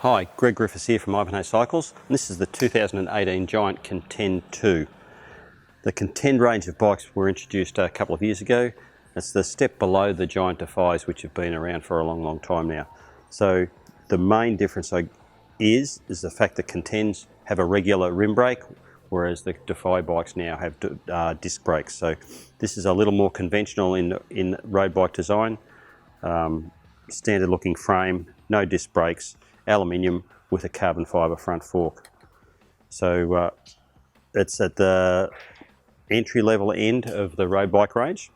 Hi, Greg Griffiths here from Ivanhoe Cycles, and this is the 2018 Giant Contend 2. The Contend range of bikes were introduced a couple of years ago. It's the step below the Giant Defies, which have been around for a long time now. So the main difference is the fact that Contends have a regular rim brake, whereas the Defy bikes now have disc brakes. So this is a little more conventional in road bike design. Standard looking frame, no disc brakes, aluminium with a carbon fibre front fork. So it's at the entry level end of the road bike range.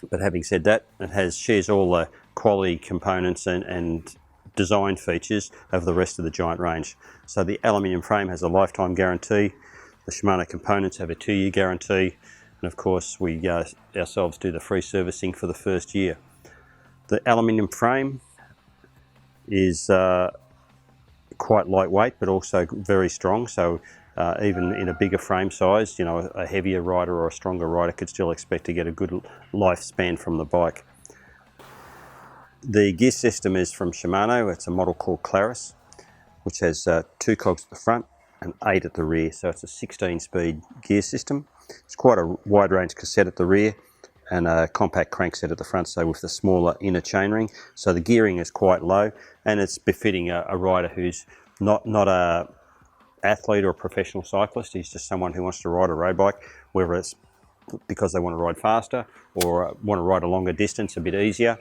But having said that, it shares all the quality components and design features of the rest of the Giant range. So the aluminium frame has a lifetime guarantee, the Shimano components have a 2-year guarantee, and of course we ourselves do the free servicing for the first year. The aluminium frame is quite lightweight but also very strong, so even in a bigger frame size, you know, a heavier rider or a stronger rider could still expect to get a good lifespan from the bike. The gear system is from Shimano. It's a model called Claris, which has 2 cogs at the front and 8 at the rear, so it's a 16-speed gear system. It's quite a wide range cassette at the rear and a compact crankset at the front, so with the smaller inner chainring. So the gearing is quite low, and it's befitting a rider who's not a athlete or a professional cyclist. He's just someone who wants to ride a road bike, whether it's because they want to ride faster or want to ride a longer distance a bit easier.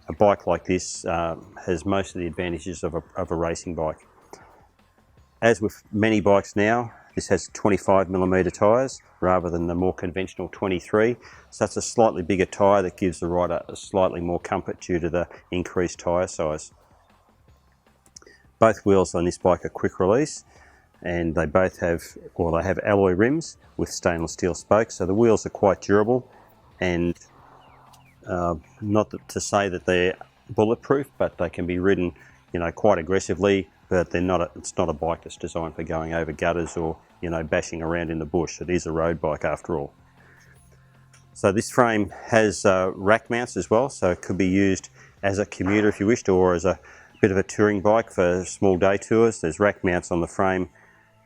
A bike like this has most of the advantages of a racing bike. As with many bikes now, this has 25mm tyres rather than the more conventional 23, so it's a slightly bigger tyre that gives the rider slightly more comfort due to the increased tyre size. Both wheels on this bike are quick release, and they both have alloy rims with stainless steel spokes, so the wheels are quite durable, and not to say that they're bulletproof, but they can be ridden, you know, quite aggressively. But it's not a bike that's designed for going over gutters or, you know, bashing around in the bush. It is a road bike after all. So this frame has rack mounts as well, so it could be used as a commuter if you wished, or as a bit of a touring bike for small day tours. There's rack mounts on the frame,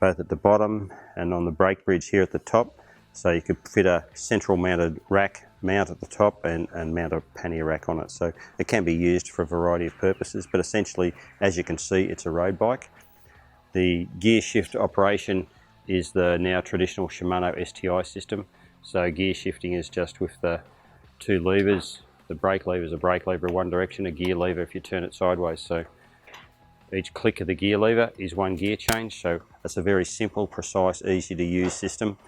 both at the bottom and on the brake bridge here at the top. So you could fit a central mounted rack mount at the top and mount a pannier rack on it. So it can be used for a variety of purposes, but essentially, as you can see, it's a road bike. The gear shift operation is the now traditional Shimano STI system. So gear shifting is just with the 2 levers. The brake lever is a brake lever in one direction, a gear lever if you turn it sideways. So each click of the gear lever is one gear change. So it's a very simple, precise, easy to use system.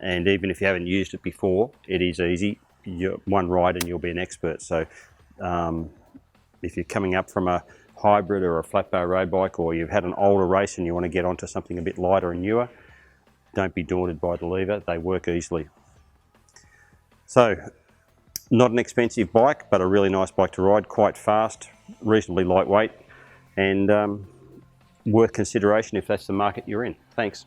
And even if you haven't used it before, it is easy. One ride and you'll be an expert. So if you're coming up from a hybrid or a flat bar road bike, or you've had an older race and you want to get onto something a bit lighter and newer, don't be daunted by the lever. They work easily. So not an expensive bike, but a really nice bike to ride, quite fast, reasonably lightweight, and worth consideration if that's the market you're in. Thanks.